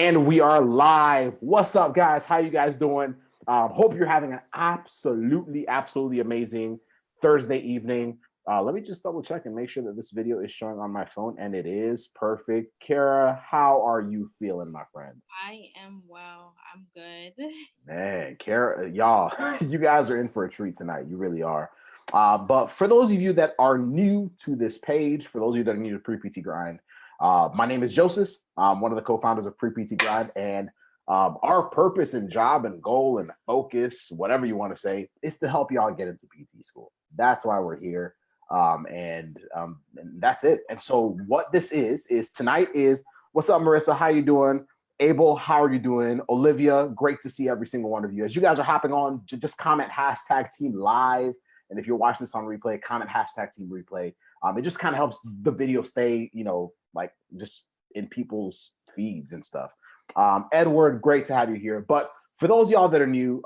And we are live. What's up, guys? How you guys doing? Hope you're having an absolutely amazing Thursday evening. Let me just double check and make sure that this video is showing on my phone, and it is perfect. Karrah, how are you feeling, my friend? I am well. I'm good. Man, Karrah, y'all, you guys are in for a treat tonight. You really are. But for those of you that are new to this page, for those of you that are new to Pre-PT Grind, my name is Joseph. I'm one of the co-founders of Pre-PT Grind, and our purpose and job and goal and focus, whatever you want to say, is to help y'all get into PT school. That's why we're here, and that's it. And so what this is tonight is, what's up, Marissa? How you doing? Abel, how are you doing? Olivia, great to see every single one of you. As you guys are hopping on, just comment hashtag team live. And if you're watching this on replay, comment hashtag team replay. It just kind of helps the video stay, like just in people's feeds and stuff. Edward, great to have you here. But for those of y'all that are new,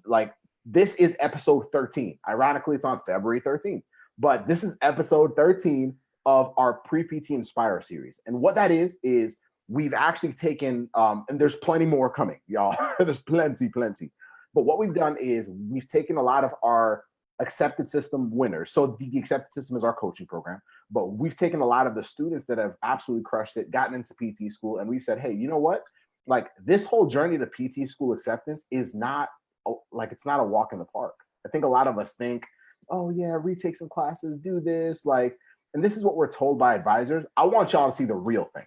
like this is episode 13. Ironically, it's on February 13th. But this is episode 13 of our Pre-PT Inspire series. And what that is we've actually taken, and there's plenty more coming, y'all. There's plenty. But what we've done is we've taken a lot of our accepted system winners. So the accepted system is our coaching program, but we've taken a lot of the students that have absolutely crushed it, gotten into PT school, and we've said, hey, you know what? Like this whole journey to PT school acceptance is not like, it's not a walk in the park. I think a lot of us think, oh yeah, retake some classes, do this, like, and this is what we're told by advisors. I want y'all to see the real thing.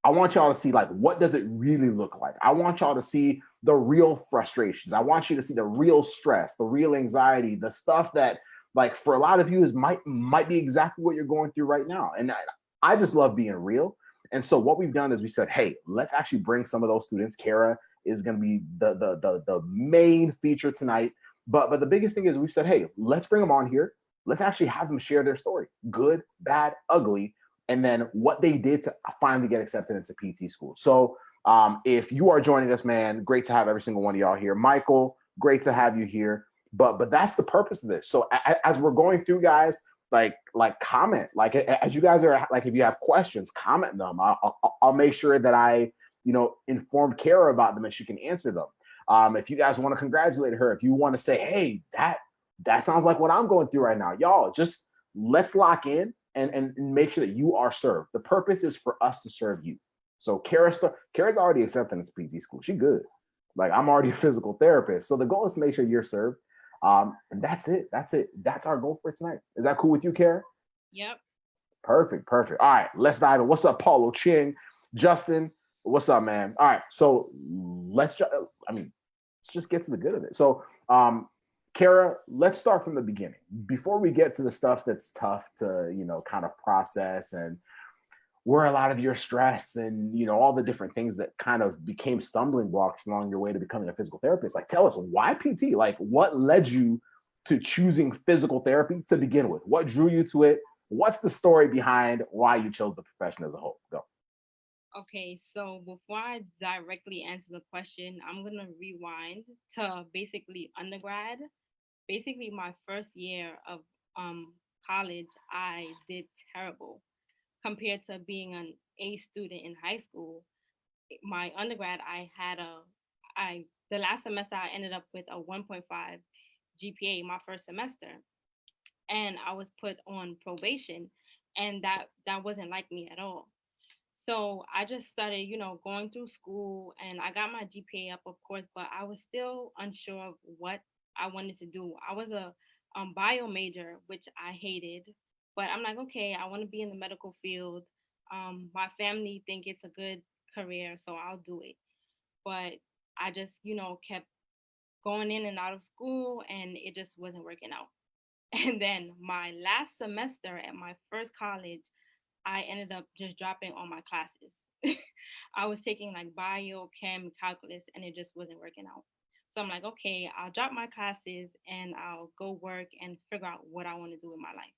I want y'all to see, like, what does it really look like? I want y'all to see the real frustrations. I want you to see the real stress, the real anxiety, the stuff that, like, for a lot of you is might be exactly what you're going through right now. And I just love being real. And so what we've done is we said, hey, let's actually bring some of those students. Karrah is going to be the main feature tonight. But the biggest thing is we've said, hey, let's bring them on here. Let's actually have them share their story, good, bad, ugly, and then what they did to finally get accepted into PT school. So if you are joining us, man, great to have every single one of y'all here. Michael, great to have you here. But that's the purpose of this. So as we're going through, guys, like comment, like as you guys are, like, if you have questions, comment them. I'll make sure that I, inform Karrah about them and she can answer them. If you guys want to congratulate her, if you want to say, hey, that sounds like what I'm going through right now, y'all, just let's lock in and make sure that you are served. The purpose is for us to serve you. So Karrah's already accepted into PT school. She good. Like, I'm already a physical therapist. So the goal is to make sure you're served. And that's it. That's our goal for tonight. Is that cool with you, Karrah? Yep. Perfect. All right, let's dive in. What's up, Paulo Ching? Justin, what's up, man? All right, so let's just get to the good of it. So Karrah, let's start from the beginning. Before we get to the stuff that's tough to, kind of process, and where a lot of your stress and, all the different things that kind of became stumbling blocks along your way to becoming a physical therapist, like, tell us, why PT? Like, what led you to choosing physical therapy to begin with? What drew you to it? What's the story behind why you chose the profession as a whole? Go. Okay, so before I directly answer the question, I'm going to rewind to basically undergrad. Basically, my first year of college, I did terrible compared to being an A student in high school. My undergrad, the last semester I ended up with a 1.5 GPA my first semester, and I was put on probation, and that wasn't like me at all. So I just started, going through school, and I got my GPA up, of course, but I was still unsure of what I wanted to do. I was a bio major, which I hated, but I'm like, okay, I want to be in the medical field. My family think it's a good career, so I'll do it. But I just, kept going in and out of school, and it just wasn't working out. And then my last semester at my first college, I ended up just dropping all my classes. I was taking like bio, chem, calculus, and it just wasn't working out. So I'm like, okay, I'll drop my classes and I'll go work and figure out what I want to do in my life.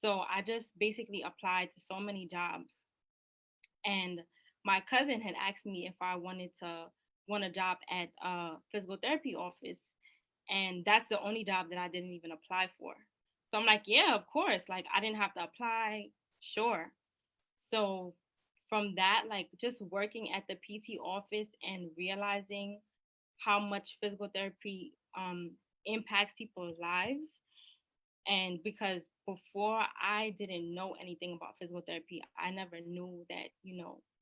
So I just basically applied to so many jobs. And my cousin had asked me if I wanted to want a job at a physical therapy office. And that's the only job that I didn't even apply for. So I'm like, yeah, of course. Like, I didn't have to apply. Sure. So from that, like just working at the PT office and realizing how much physical therapy impacts people's lives. And because before I didn't know anything about physical therapy, I never knew that,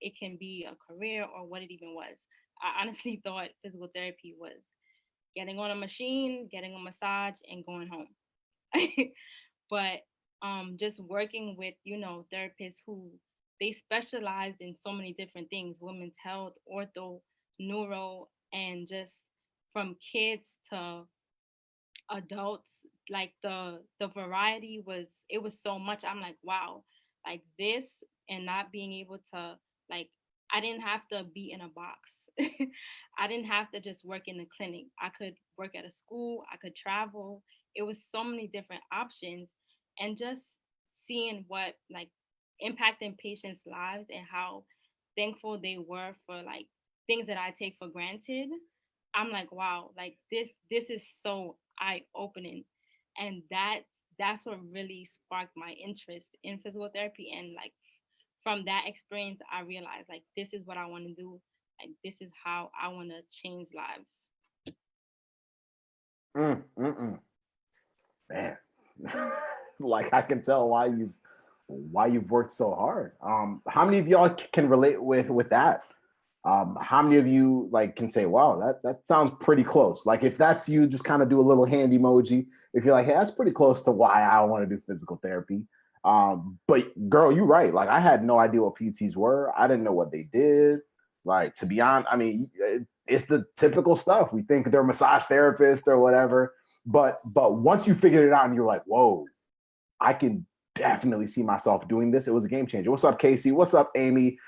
it can be a career or what it even was. I honestly thought physical therapy was getting on a machine, getting a massage, and going home. But just working with, therapists who they specialized in so many different things: women's health, ortho, neuro, and just from kids to adults. Like the variety was, it was so much. I'm like, wow, like this. And not being able to, like, I didn't have to be in a box. I didn't have to just work in the clinic. I could work at a school, I could travel. It was so many different options. And just seeing what, like, impacting patients lives and how thankful they were for, like, things that I take for granted. I'm like, wow, like this is so eye opening. And that's what really sparked my interest in physical therapy. And like from that experience, I realized, like, this is what I want to do. Like, this is how I want to change lives. Man, like I can tell why you've worked so hard. How many of y'all can relate with that? How many of you like can say, "Wow, that sounds pretty close"? Like if that's you, just kind of do a little hand emoji. If you're like, "Hey, that's pretty close to why I want to do physical therapy." But girl, you're right. Like I had no idea what PTs were. I didn't know what they did. Like to be honest, I mean, it's the typical stuff. We think they're massage therapists or whatever. But once you figured it out and you're like, "Whoa, I can definitely see myself doing this." It was a game changer. What's up, Casey? What's up, Amy?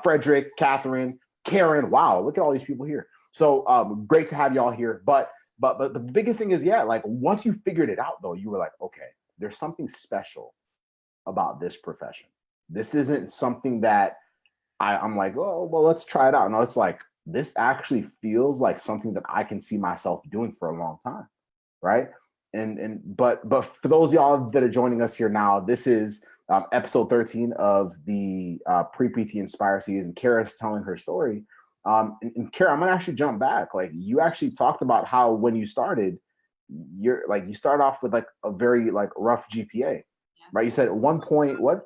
Frederick, Catherine, Karen. Wow, look at all these people here. So great to have y'all here. But the biggest thing is, yeah, like once you figured it out, though, you were like, okay, there's something special about this profession. This isn't something that I'm like, oh, well, let's try it out. No, it's like this actually feels like something that I can see myself doing for a long time, right? But for those of y'all that are joining us here now, this is episode 13 of the pre-PT Inspire series, and Karrah's telling her story. And Karrah, I'm gonna actually jump back. Like you actually talked about how when you started, you start off with like a very like rough GPA, Yes. right? You said 1.5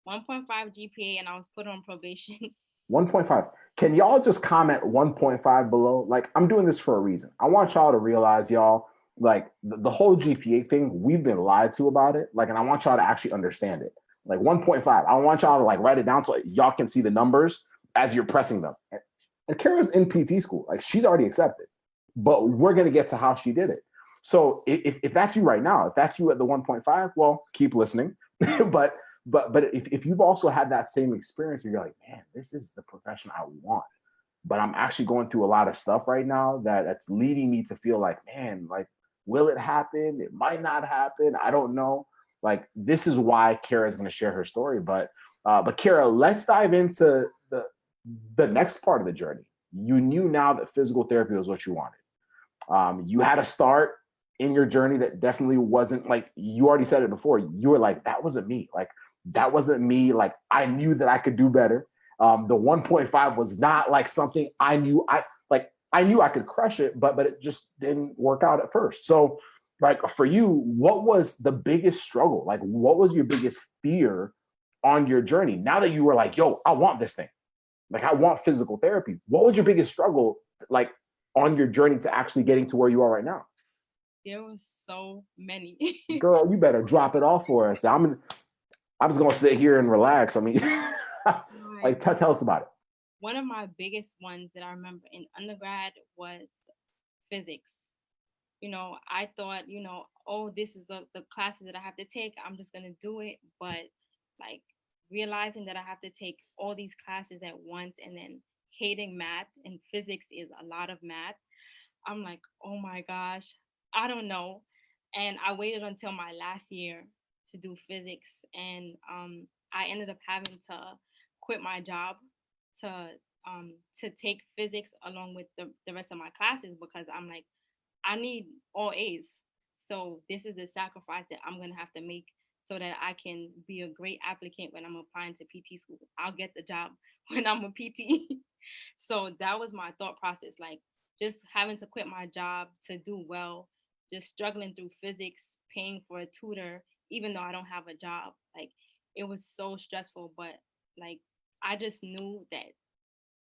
GPA, and I was put on probation. 1.5. Can y'all just comment 1.5 below? Like, I'm doing this for a reason. I want y'all to realize, y'all, like the whole GPA thing, we've been lied to about it. Like, and I want y'all to actually understand it. Like 1.5. I want y'all to like write it down so y'all can see the numbers as you're pressing them. And Karrah's in PT school. Like, she's already accepted. But we're gonna get to how she did it. So if that's you right now, if that's you at the 1.5, well, keep listening. but if you've also had that same experience where you're like, man, this is the profession I want, but I'm actually going through a lot of stuff right now that's leading me to feel like, man, like, will it happen? It might not happen. I don't know. Like, this is why Karrah is going to share her story. But Karrah, let's dive into the next part of the journey. You knew now that physical therapy was what you wanted. You had a start in your journey that definitely wasn't like, you already said it before. You were like, that wasn't me. Like, that wasn't me. Like, I knew that I could do better. The 1.5 was not like something I knew I knew I could crush it, but it just didn't work out at first. So like for you, what was the biggest struggle? Like what was your biggest fear on your journey? Now that you were like, yo, I want this thing. Like I want physical therapy. What was your biggest struggle like on your journey to actually getting to where you are right now? There was so many. Girl, you better drop it off for us. I'm just gonna sit here and relax. I mean, like tell us about it. One of my biggest ones that I remember in undergrad was physics. I thought, oh, this is the classes that I have to take. I'm just going to do it. But like realizing that I have to take all these classes at once and then hating math, and physics is a lot of math. I'm like, oh my gosh, I don't know. And I waited until my last year to do physics. And I ended up having to quit my job to to take physics along with the rest of my classes, because I'm like, I need all A's. So this is the sacrifice that I'm gonna have to make so that I can be a great applicant when I'm applying to PT school. I'll get the job when I'm a PT. So that was my thought process, like just having to quit my job to do well, just struggling through physics, paying for a tutor, even though I don't have a job. Like it was so stressful, but like I just knew that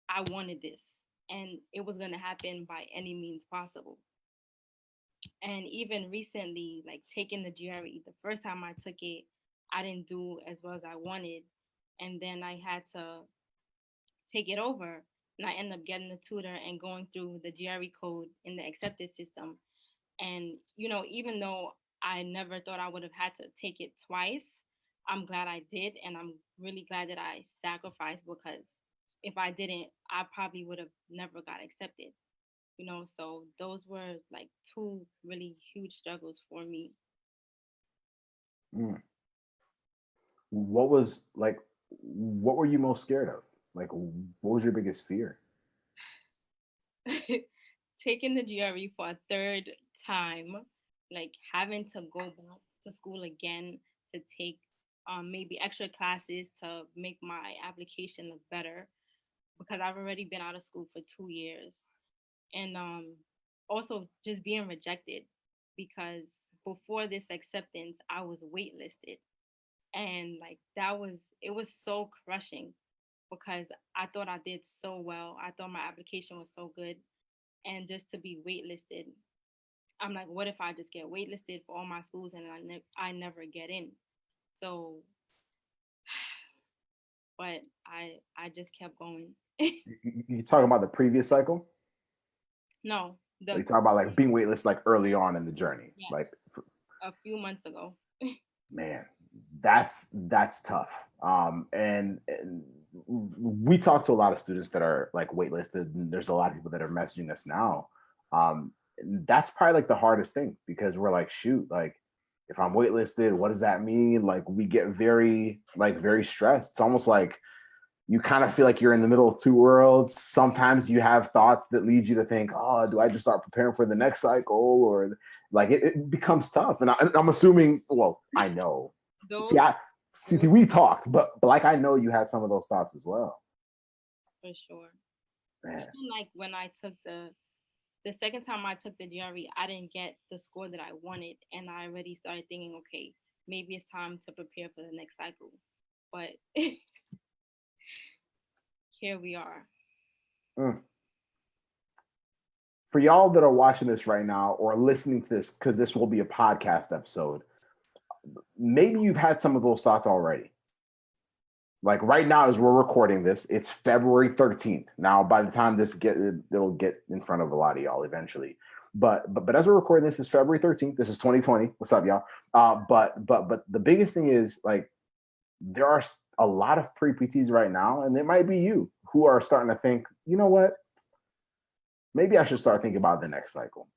I wanted this and it was going to happen by any means possible. And even recently, like taking the GRE, the first time I took it, I didn't do as well as I wanted. And then I had to take it over. And I ended up getting a tutor and going through the GRE code in the accepted system. And, even though I never thought I would have had to take it twice, I'm glad I did. And I'm really glad that I sacrificed, because if I didn't, I probably would have never got accepted. So those were like two really huge struggles for me. Mm. What was like, what were you most scared of? Like, what was your biggest fear? Taking the GRE for a third time, like having to go back to school again to take maybe extra classes to make my application look better, because I've already been out of school for 2 years. And also just being rejected, because before this acceptance, I was waitlisted. And like it was so crushing, because I thought I did so well. I thought my application was so good. And just to be waitlisted, I'm like, what if I just get waitlisted for all my schools and I never get in? So, but I just kept going. You talking about the previous cycle? No, Or you talk about like being waitlist like early on in the journey, yes, like a few months ago. man, that's tough. And we talk to a lot of students that are like waitlisted, and there's a lot of people that are messaging us now. And that's probably like the hardest thing, because we're like, shoot, like if I'm waitlisted, what does that mean? Like we get very stressed. It's almost like you kind of feel like you're in the middle of two worlds. Sometimes you have thoughts that lead you to think, oh, do I just start preparing for the next cycle? Or like it becomes tough. And I'm assuming, well, I know. See, Those I see, we talked, but like I know you had some of those thoughts as well. for sure. Man. Even like when I took the second time I took the GRE, I didn't get the score that I wanted, and I already started thinking, okay, maybe it's time to prepare for the next cycle. But here we are. Mm. For y'all that are watching this right now or listening to this, because this will be a podcast episode, maybe you've had some of those thoughts already. Like right now, as we're recording this, it's February 13th. Now, by the time it'll get in front of a lot of y'all eventually. But as we're recording this, is February 13th. This is 2020. What's up, y'all? But the biggest thing is like there are a lot of pre-PTs right now, and it might be you who are starting to think, you know what? Maybe I should start thinking about the next cycle.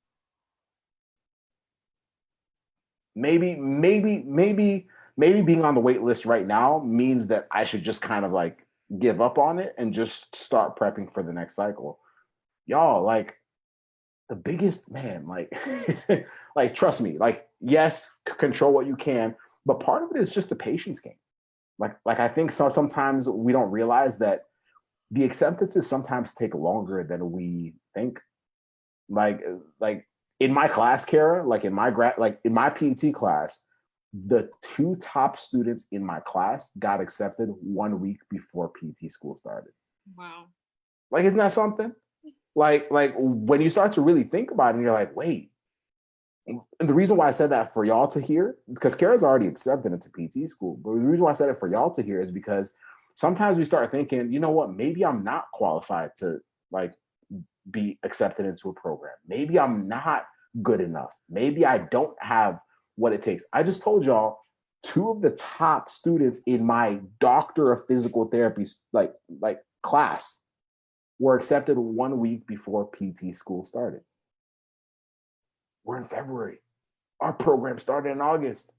Maybe being on the wait list right now means that I should just kind of like give up on it and just start prepping for the next cycle. Y'all, like the biggest man, like like trust me, like yes, control what you can, but part of it is just the patience game. Like I think sometimes we don't realize that the acceptances sometimes take longer than we think. Like in my class, Karrah, like in my PT class, the two top students in my class got accepted 1 week before PT school started. Wow. Like, isn't that something? Like when you start to really think about it, and you're like, wait. And the reason why I said that for y'all to hear, because Karrah's already accepted into PT school, but the reason why I said it for y'all to hear is because sometimes we start thinking, you know what, maybe I'm not qualified to like be accepted into a program. Maybe I'm not good enough. Maybe I don't have what it takes. I just told y'all two of the top students in my doctor of physical therapy like class were accepted 1 week before PT school started. We're in February. Our program started in August.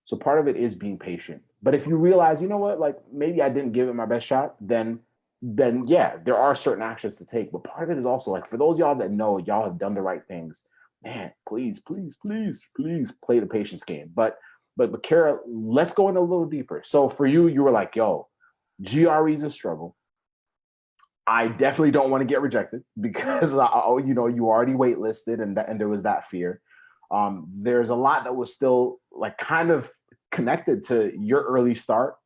So part of it is being patient. But if you realize, you know what, like maybe I didn't give it my best shot, then yeah, there are certain actions to take. But part of it is also like for those y'all that know y'all have done the right things, man, please, please, please, please play the patience game. But Karrah, let's go in a little deeper. So for you, you were like, yo, GRE is a struggle. I definitely don't want to get rejected because you know, you already waitlisted, and there was that fear. There's a lot that was still like kind of connected to your early start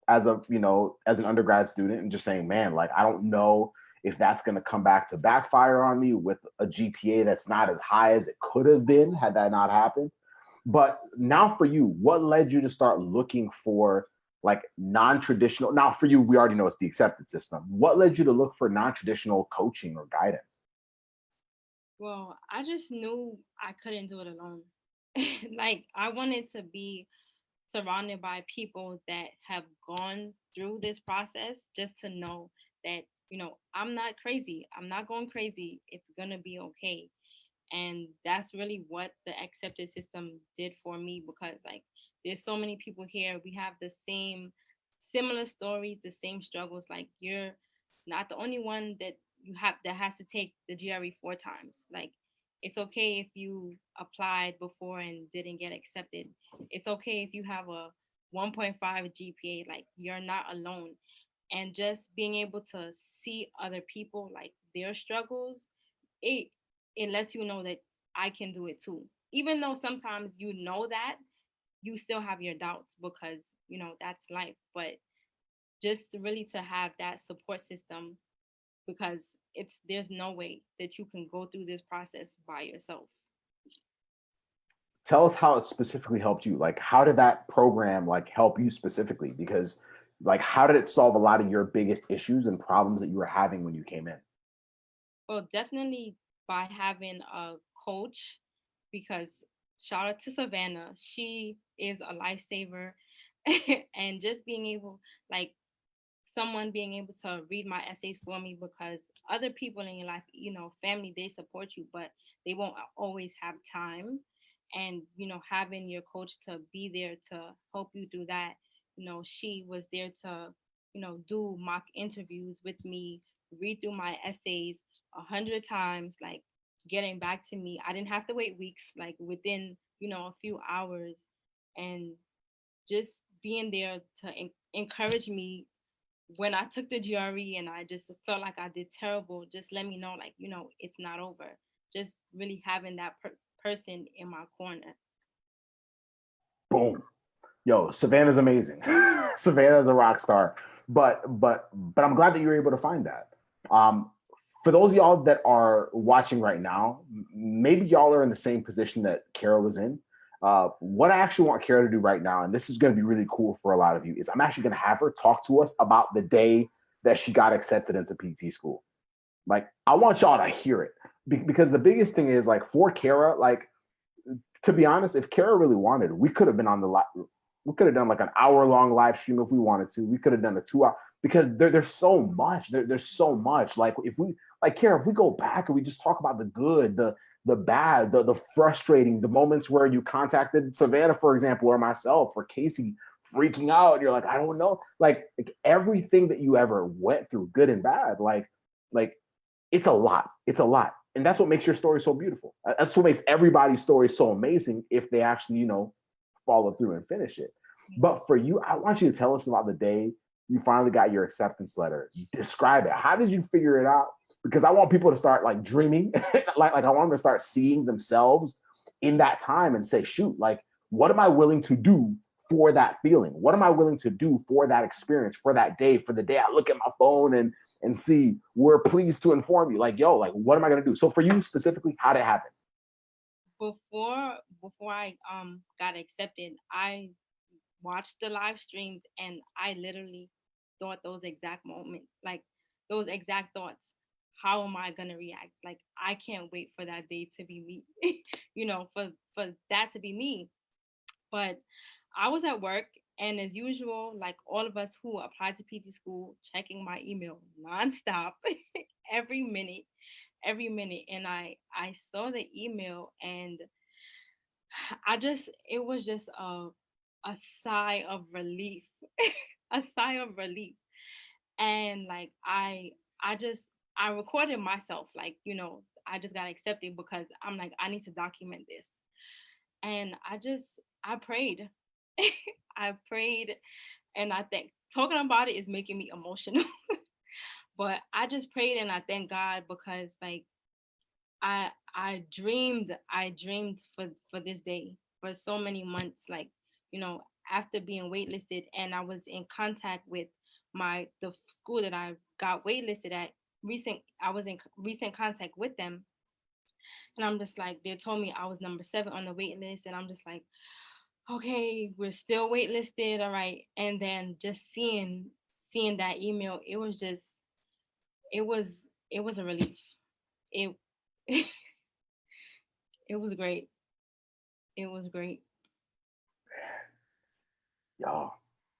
as a, you know, as an undergrad student, and just saying, man, like I don't know if that's going to come back to backfire on me with a GPA that's not as high as it could have been had that not happened. But now for you, what led you to start looking for like non-traditional? Now for you, we already know it's the accepted system. What led you to look for non-traditional coaching or guidance? Well, I just knew I couldn't do it alone. Like, I wanted to be surrounded by people that have gone through this process just to know that, you know, I'm not crazy. I'm not going crazy. It's going to be okay. And that's really what the accepted system did for me, because like there's so many people here, we have the same similar stories, the same struggles. Like, you're not the only one that you have that has to take the GRE 4 times. Like, it's okay if you applied before and didn't get accepted. It's okay if you have a 1.5 GPA. Like, you're not alone. And just being able to see other people, like their struggles, it it lets you know that I can do it too. Even though sometimes you know that, you still have your doubts, because you know that's life. But just really to have that support system, because it's there's no way that you can go through this process by yourself. Tell us how it specifically helped you. Like, how did that program like help you specifically? Because like, how did it solve a lot of your biggest issues and problems that you were having when you came in? Well, definitely by having a coach, because shout out to Savannah, she is a lifesaver. And just being able, like, someone being able to read my essays for me, because other people in your life, you know, family, they support you, but they won't always have time. And, you know, having your coach to be there to help you through that, you know, she was there to, you know, do mock interviews with me, read through my essays 100 times, like getting back to me. I didn't have to wait weeks, like within, you know, a few hours. And just being there to encourage me when I took the GRE and I just felt like I did terrible. Just let me know, like, you know, it's not over. Just really having that person in my corner. Boom. Yo, Savannah's amazing. Savannah's a rock star. But I'm glad that you were able to find that. Um, for those of y'all that are watching right now, maybe y'all are in the same position that Karrah was in. What I actually want Karrah to do right now, and this is going to be really cool for a lot of you, is I'm actually going to have her talk to us about the day that she got accepted into PT school. Like, I want y'all to hear it because the biggest thing is like for Karrah, like to be honest, if Karrah really wanted, we could have been on the we could have done like an hour-long live stream if we wanted to. We could have done a 2 hour because there's so much. There's so much. Like if we like Karrah, if we go back and we just talk about the good, the bad, the frustrating, the moments where you contacted Savannah, for example, or myself, or Casey freaking out. And you're like, I don't know. Like everything that you ever went through, good and bad, like it's a lot. It's a lot. And that's what makes your story so beautiful. That's what makes everybody's story so amazing if they actually, you know, follow through and finish it. But for you, I want you to tell us about the day you finally got your acceptance letter. Describe it. How did you figure it out? Because I want people to start like dreaming, like I want them to start seeing themselves in that time and say, shoot, like, what am I willing to do for that feeling? What am I willing to do for that experience, for that day, for the day I look at my phone and see we're pleased to inform you, like, yo, like, what am I going to do? So for you specifically, how did it happen? Before I got accepted, I watched the live streams and I literally thought those exact moments, like those exact thoughts. How am I gonna react? Like, I can't wait for that day to be me. You know, for that to be me. But I was at work, and as usual, like all of us who applied to PT school, checking my email nonstop, every minute, every minute. And I saw the email, and it was just a sigh of relief, a sigh of relief. And like I just I recorded myself, like, I just got accepted because I'm like, I need to document this. And I prayed. I prayed, and I think talking about it is making me emotional. But I just prayed and I thank God because, like, I dreamed for this day for so many months, like, after being waitlisted, and I was in contact with the school that I got waitlisted at. I was in recent contact with them, and I'm just like, they told me I was number 7 on the wait list, and I'm just like, okay, we're still waitlisted, all right. And then just seeing that email, it was a relief. It it was great. It was great. Y'all,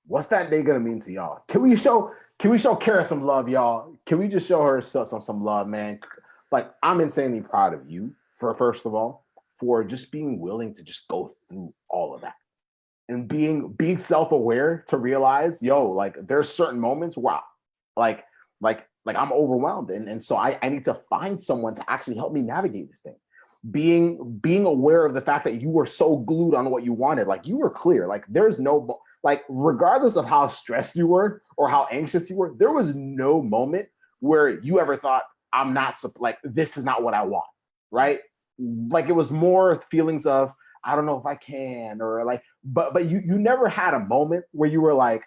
what's that day gonna mean to y'all? Can we show Karrah some love, y'all? Can we just show her some love, man? Like, I'm insanely proud of you for, first of all, for just being willing to just go through all of that and being self-aware to realize, yo, like, there's certain moments where like I'm overwhelmed, and so I need to find someone to actually help me navigate this thing. Being aware of the fact that you were so glued on what you wanted, like, you were clear, like, there's no, like, regardless of how stressed you were or how anxious you were, there was no moment where you ever thought, I'm not, like, this is not what I want, right? Like, it was more feelings of, I don't know if I can, or like, but you never had a moment where you were like,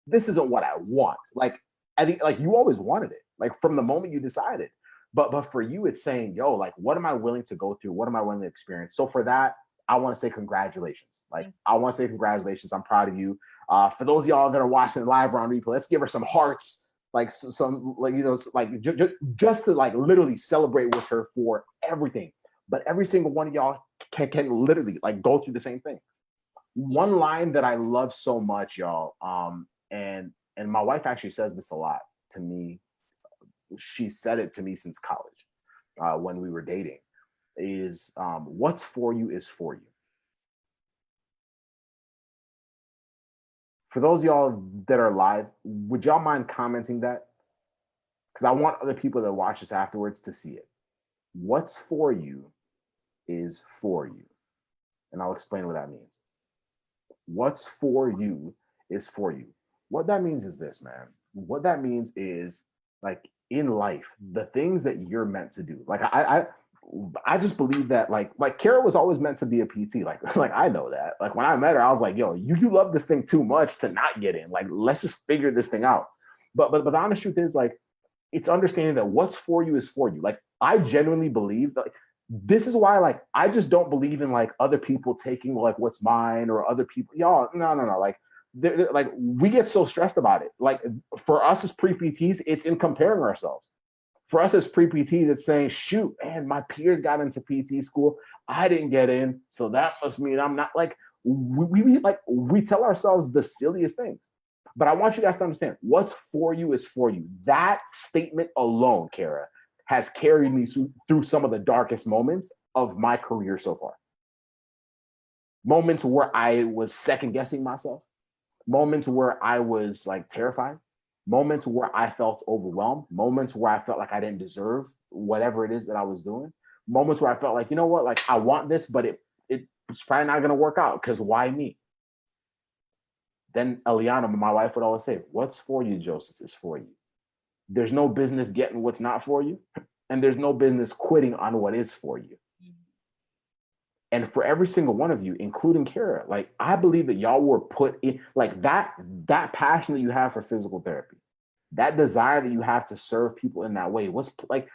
this isn't what I want. Like, I think, like, you always wanted it, like, from the moment you decided. But for you, it's saying, yo, like, what am I willing to go through? What am I willing to experience? So for that, I want to say congratulations. Like, I want to say congratulations. I'm proud of you. For those of y'all that are watching live or on replay, let's give her some hearts, like, some, like, like, just to, like, literally celebrate with her for everything. But every single one of y'all can literally, like, go through the same thing. One line that I love so much, y'all, and my wife actually says this a lot to me. She said it to me since college, when we were dating, is, what's for you is for you. For those of y'all that are live, would y'all mind commenting that? Because I want other people that watch this afterwards to see it. What's for you is for you. And I'll explain what that means. What's for you is for you. What that means is this, man. What that means is, like, in life, the things that you're meant to do. Like, I just believe that, like Karrah was always meant to be a PT. Like I know that. Like, when I met her, I was like, yo, you love this thing too much to not get in. Like, let's just figure this thing out. But the honest truth is, like, it's understanding that what's for you is for you. Like, I genuinely believe that, like, this is why, like, I just don't believe in, like, other people taking, like, what's mine, or other people. Y'all, no. Like, like, we get so stressed about it. Like, for us as pre-PTs, it's in comparing ourselves. For us as pre-PTs, it's saying, shoot, man, my peers got into PT school, I didn't get in, so that must mean I'm not. Like, we tell ourselves the silliest things. But I want you guys to understand, what's for you is for you. That statement alone, Karrah, has carried me through some of the darkest moments of my career so far. Moments where I was second guessing myself, moments where I was, like, terrified, moments where I felt overwhelmed, moments where I felt like I didn't deserve whatever it is that I was doing, moments where I felt like, you know what, like, I want this, but it's probably not going to work out, because why me? Then Eliana, my wife, would always say, what's for you, Joseph, is for you. There's no business getting what's not for you, and there's no business quitting on what is for you. And for every single one of you, including Karrah, like, I believe that y'all were put in, like, that passion that you have for physical therapy, that desire that you have to serve people in that way, was like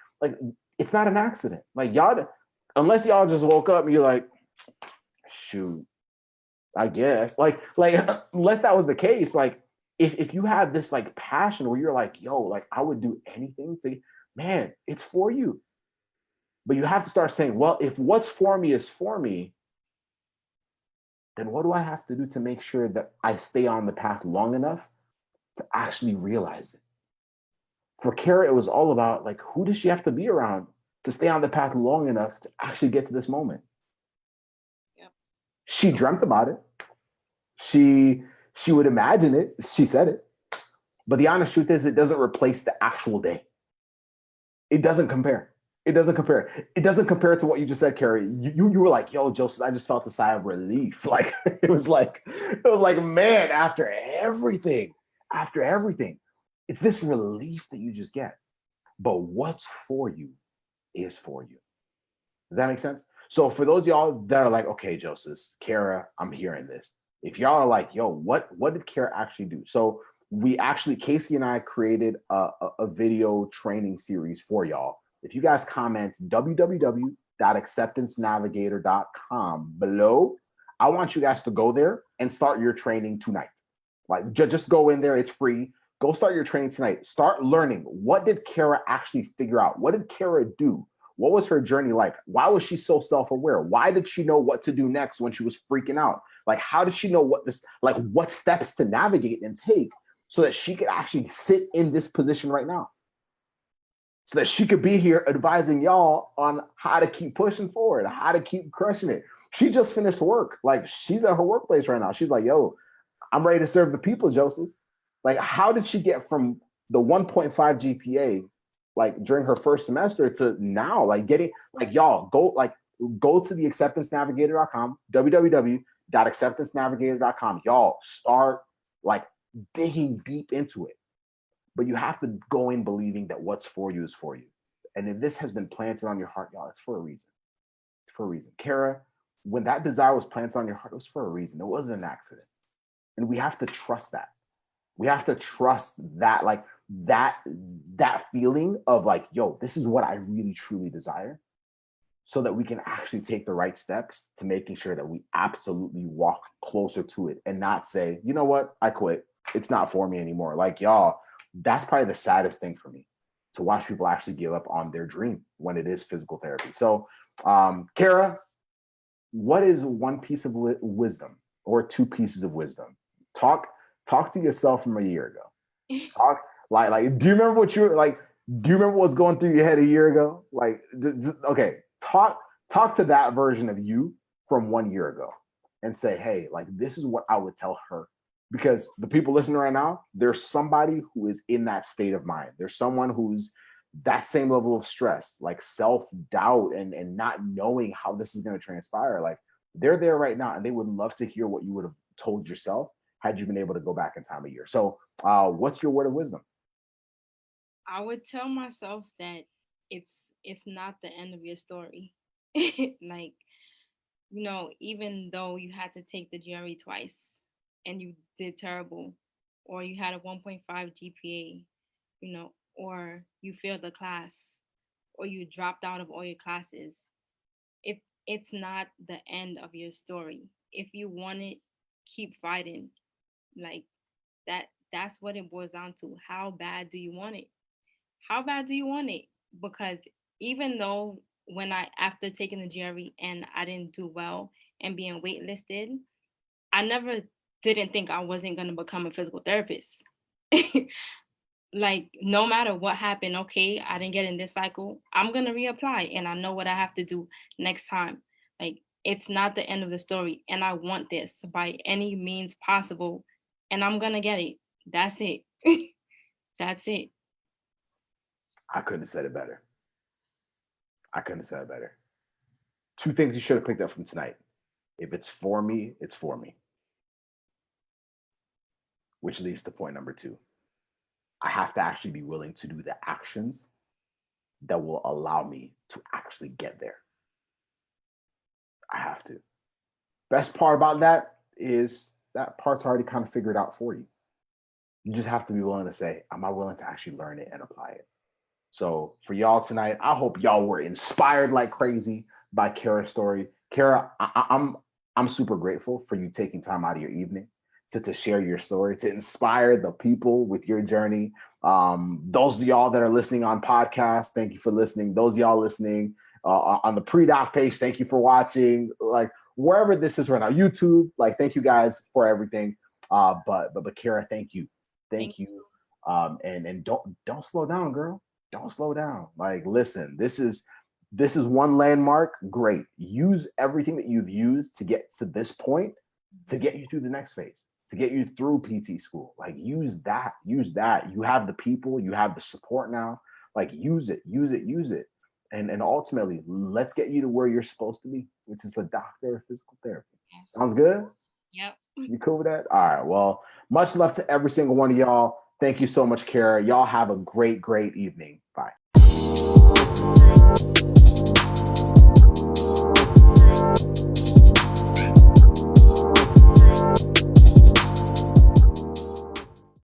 it's not an accident. Like, y'all, unless y'all just woke up and you're like, shoot, I guess, like unless that was the case, like, if you have this, like, passion where you're like, yo, like, I would do anything to, man, it's for you. But you have to start saying, well, if what's for me is for me, then what do I have to do to make sure that I stay on the path long enough to actually realize it? For Karrah, it was all about, like, who does she have to be around to stay on the path long enough to actually get to this moment? Yep. She dreamt about it. She would imagine it. She said it. But the honest truth is, it doesn't replace the actual day. It doesn't compare. It doesn't compare. It doesn't compare to what you just said, Carrie. You were like, yo, Joseph, I just felt a sigh of relief. Like it was like, man, after everything, it's this relief that you just get. But what's for you is for you. Does that make sense? So for those of y'all that are like, okay, Joseph, Kara, I'm hearing this. If y'all are like, yo, what did Kara actually do? So we actually, Casey and I created a video training series for y'all. If you guys comment www.acceptancenavigator.com below, I want you guys to go there and start your training tonight. Like just go in there, it's free. Go start your training tonight. Start learning. What did Kara actually figure out? What did Kara do? What was her journey like? Why was she so self-aware? Why did she know what to do next when she was freaking out? Like, how did she know what steps to navigate and take so that she could actually sit in this position right now? So that she could be here advising y'all on how to keep pushing forward, how to keep crushing it. She just finished work. Like, she's at her workplace right now. She's like, yo, I'm ready to serve the people, Joseph. Like, how did she get from the 1.5 GPA like during her first semester to now, like getting, like, y'all go to the acceptancenavigator.com, www.acceptancenavigator.com. Y'all start like digging deep into it. But you have to go in believing that what's for you is for you. And if this has been planted on your heart, y'all, it's for a reason. It's for a reason. Kara, when that desire was planted on your heart, it was for a reason. It wasn't an accident. And we have to trust that. We have to trust that, like that feeling of like, yo, this is what I really truly desire, so that we can actually take the right steps to making sure that we absolutely walk closer to it and not say, you know what, I quit. It's not for me anymore. Like, y'all, that's probably the saddest thing for me, to watch people actually give up on their dream when it is physical therapy. So, Kara, what is one piece of wisdom or two pieces of wisdom? Talk to yourself from a year ago. Talk like do you remember what you were like? Do you remember what's going through your head a year ago? Like, okay, talk to that version of you from 1 year ago and say, hey, like, this is what I would tell her. Because the people listening right now, there's somebody who is in that state of mind. There's someone who's that same level of stress, like self-doubt and not knowing how this is going to transpire. Like, they're there right now and they would love to hear what you would have told yourself had you been able to go back in time a year. So what's your word of wisdom? I would tell myself that it's it's not the end of your story. Like, even though you had to take the GRE twice and you did terrible, or you had a 1.5 GPA, or you failed the class, or you dropped out of all your classes, it's not the end of your story. If you want it, keep fighting. Like, that's what it boils down to. How bad do you want it? How bad do you want it? Because even though when I after taking the GRE and I didn't do well and being waitlisted, I never didn't think I wasn't gonna become a physical therapist. Like, no matter what happened, okay, I didn't get in this cycle, I'm gonna reapply and I know what I have to do next time. Like, it's not the end of the story, and I want this by any means possible, and I'm gonna get it. That's it. That's it. I couldn't have said it better. I couldn't have said it better. Two things you should have picked up from tonight. If it's for me, it's for me. Which leads to point number two. I have to actually be willing to do the actions that will allow me to actually get there. I have to. Best part about that is that part's already kind of figured out for you. You just have to be willing to say, am I willing to actually learn it and apply it? So for y'all tonight, I hope y'all were inspired like crazy by Kara's story. Kara, I'm super grateful for you taking time out of your evening to share your story, to inspire the people with your journey. Those of y'all that are listening on podcasts, thank you for listening. Those of y'all listening on the pre-doc page, thank you for watching. Like, wherever this is right now, YouTube, like, thank you guys for everything. But Kara, thank you. Thank you. And don't slow down, girl. Don't slow down. Like, listen, this is one landmark. Great. Use everything that you've used to get to this point to get you through the next phase, to get you through PT school. Like, use that. You have the people, you have the support now. Like use it, use it, use it. And ultimately, let's get you to where you're supposed to be, which is a doctor of physical therapy. Sounds good? Yep. You cool with that? All right. Well, much love to every single one of y'all. Thank you so much, Karrah. Y'all have a great, great evening. Bye.